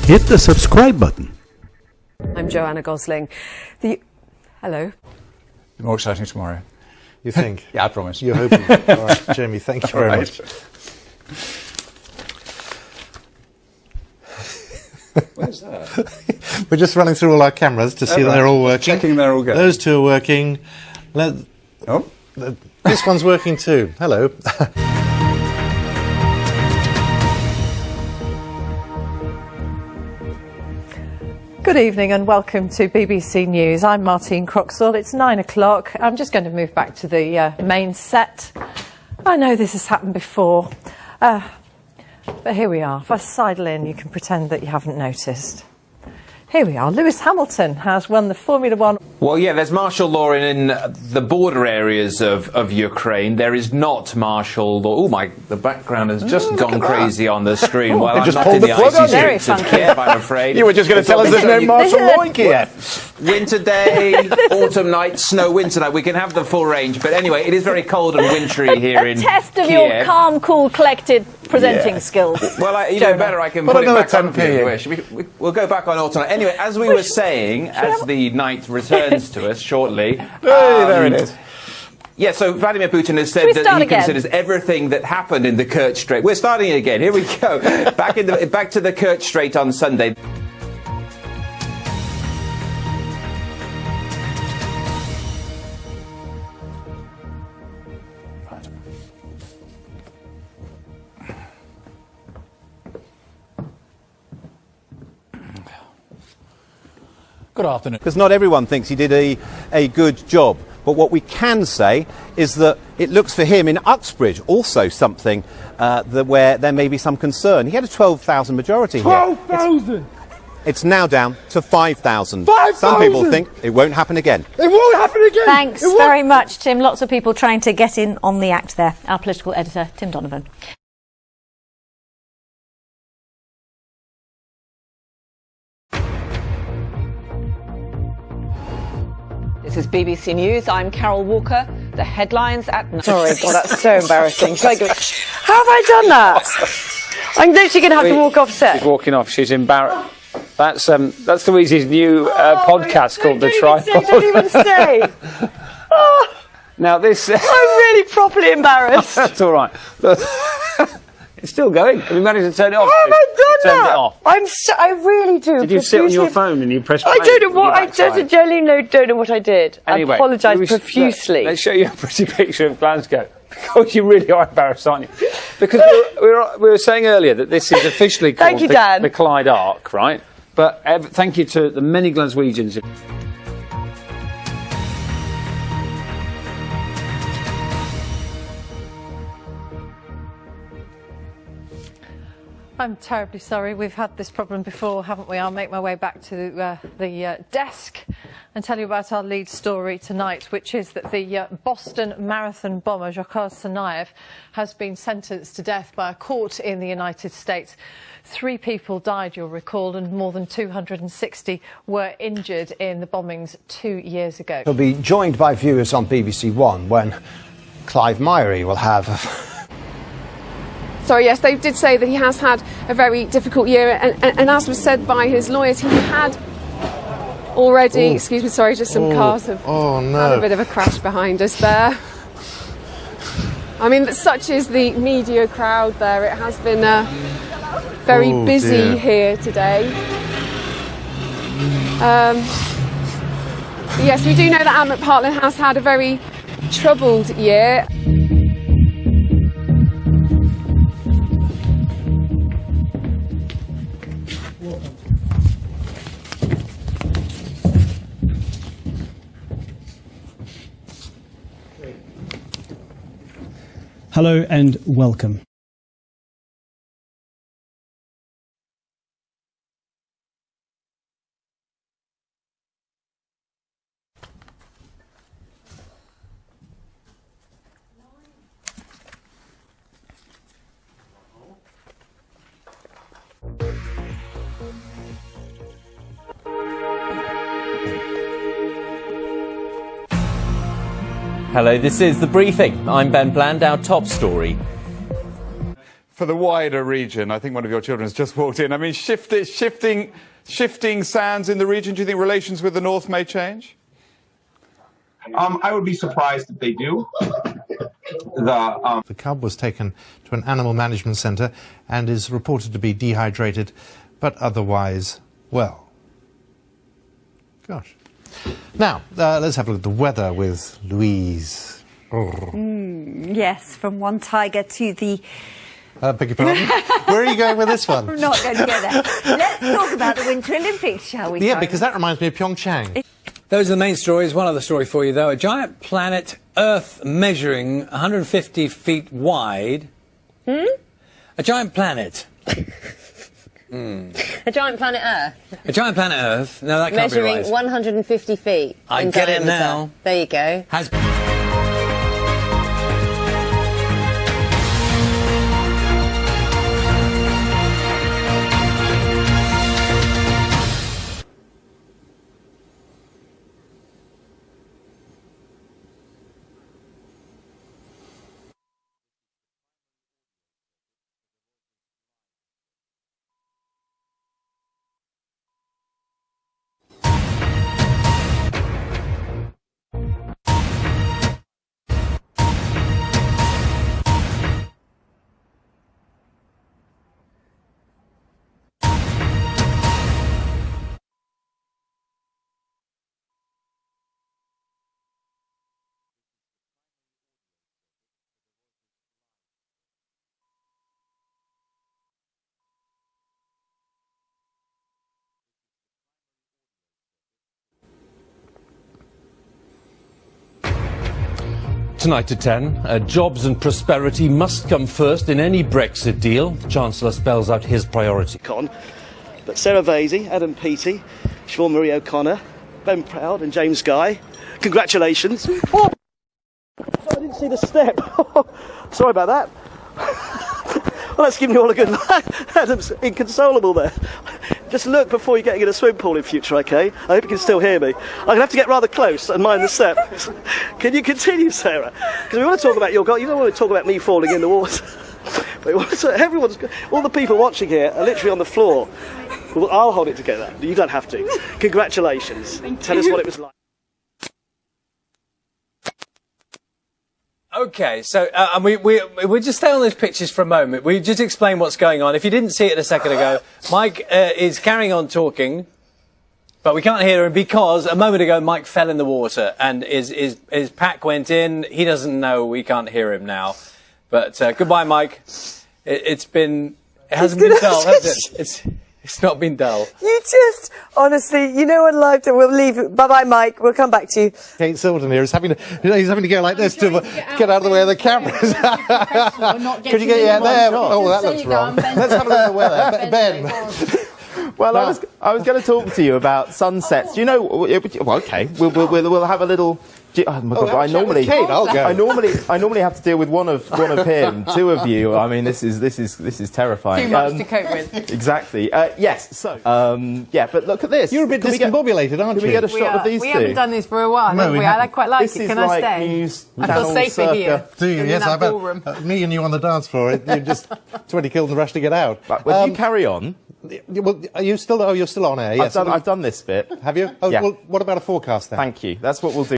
hit the subscribe button. I'm Joanna Gosling. Hello. More exciting tomorrow. You think? Yeah, I promise. You're hoping. All right, Jamie, thank you very much. Where's that? We're just running through all our cameras to see that they're all working. Checking they're all good. Those two are working. Oh. This one's working too. Hello. Good evening and welcome to BBC News. I'm Martine Croxall. It's 9 o'clock. I'm just going to move back to the main set. I know this has happened before, but here we are. If I sidle in, you can pretend that you haven't noticed. Here we are. Lewis Hamilton has won the Formula One. Well, yeah, there's martial law in the border areas of Ukraine. There is not martial law. Oh, the background has just gone crazy on the screen. Well, I'm not in the icy streets of Kiev, I'm afraid. You were just going to tell us there's no martial law in Kiev. Winter day, autumn night, snow, winter night. We can have the full range. But anyway, it is very cold and wintry here in Kiev. A test of your calm, cool, collected presenting skills. Well, even better, I can put it back on if you wish. We'll go back on autumn night. Anyway, as we were saying, as the night returns to us shortly. Hey, there it is. Yeah, so Vladimir Putin has said that he considers everything that happened in the Kerch Strait. We're starting again. Here we go. Back to the Kerch Strait on Sunday. Good afternoon. Because not everyone thinks he did a good job. But what we can say is that it looks for him in Uxbridge also something where there may be some concern. He had a 12,000 majority here. 12,000! It's now down to 5,000. 5,000! Some people think it won't happen again. It won't happen again! Thanks very much, Tim. Lots of people trying to get in on the act there. Our political editor, Tim Donovan. This is BBC News. I'm Carol Walker. The headlines at... Sorry, God, that's so embarrassing. How have I done that? I'm literally going to have to walk off set. She's walking off. She's embarrassed. That's Louise's new podcast called The Tripod. Don't even say. Oh, Now this... I'm really properly embarrassed. That's all right. It's still going. Have you managed to turn it off? How have I done Turned that? it off. I really do. Did you sit on your phone and you press play? I don't know what I did. Genuinely don't know what I did. Anyway, I apologise profusely. Let's show you a pretty picture of Glasgow. Because you really are embarrassed, aren't you? Because we were saying earlier that this is officially called the Clyde Arc, right? But thank you to the many Glaswegians. I'm terribly sorry. We've had this problem before, haven't we? I'll make my way back to the desk and tell you about our lead story tonight, which is that the Boston Marathon bomber, Dzhokhar Tsarnaev, has been sentenced to death by a court in the United States. 3 people died, you'll recall, and more than 260 were injured in the bombings 2 years ago. He'll be joined by viewers on BBC One when Clive Myrie will have... Sorry, yes, they did say that he has had a very difficult year, and as was said by his lawyers, he had already... Ooh. Excuse me, sorry, just some cars have had a bit of a crash behind us there. I mean, such is the media crowd there. It has been very busy here today. Yes, we do know that Emmett Parkland has had a very troubled year. Hello and welcome. Hello, this is The Briefing. I'm Ben Bland, our top story. for the wider region. I think one of your children has just walked in. I mean, shifting sands in the region. Do you think relations with the North may change? I would be surprised if they do. The cub was taken to an animal management centre and is reported to be dehydrated, but otherwise well. Gosh. Now, let's have a look at the weather with Louise. Yes, from one tiger to the... Beg your pardon? Where are you going with this one? I'm not going to go there. Let's talk about the Winter Olympics, shall we? Yeah, because that reminds me of Pyeongchang. Those are the main stories. One other story for you, though. A giant planet Earth measuring 150 feet wide. A giant planet. A giant planet Earth? A giant planet Earth. No, that can't be right. Measuring 150 feet I in get diameter. it now. There you go. Has... Tonight at 10, jobs and prosperity must come first in any Brexit deal. The Chancellor spells out his priority. But Sarah Vasey, Adam Peaty, Siobhan Marie O'Connor, Ben Proud and James Guy, congratulations. Oh, I didn't see the step. Sorry about that. Well, that's giving you all a good laugh. Adam's inconsolable there. Just look before you're getting in a swimming pool in future, OK? I hope you can still hear me. I'm going to have to get rather close and mind the step. Can you continue, Sarah? Because we want to talk about your goal. You don't want to talk about me falling in the water. But all the people watching here are literally on the floor. Well, I'll hold it together. You don't have to. Congratulations. Tell us what it was like. OK, so we'll just stay on those pictures for a moment. We just explain what's going on. If you didn't see it a second ago, Mike is carrying on talking, but we can't hear him because a moment ago Mike fell in the water and his pack went in. He doesn't know. We can't hear him now. But goodbye, Mike. It hasn't been dull, has it? It's not been dull. You just, honestly, you know what, live, we'll leave. Bye-bye, Mike. We'll come back to you. Kate Silverton here is having to go like this to get out of the way of the cameras. Could you get there? Oh, that looks wrong. Let's have a look at the weather. Ben. Well, I was going to talk to you about sunsets. Do you know? Well, okay, we'll have a little. Oh my God! I normally have to deal with one of him, two of you. I mean, this is terrifying. Too much to cope with. Exactly. Yes. So, yeah. But look at this. You're a bit discombobulated, aren't you? Can we get a shot of these two? We haven't done this for a while, have we? I quite like it. Can I stay? News I feel safer here. Do you? Yes, I bet. Me and you on the dance floor. You're just 20 killed and rushed to get out. Well, you carry on. Well, are you still? Oh, you're still on air. Yes. I've done this bit. Have you? Oh, yeah. Well, what about a forecast then? Thank you. That's what we'll do.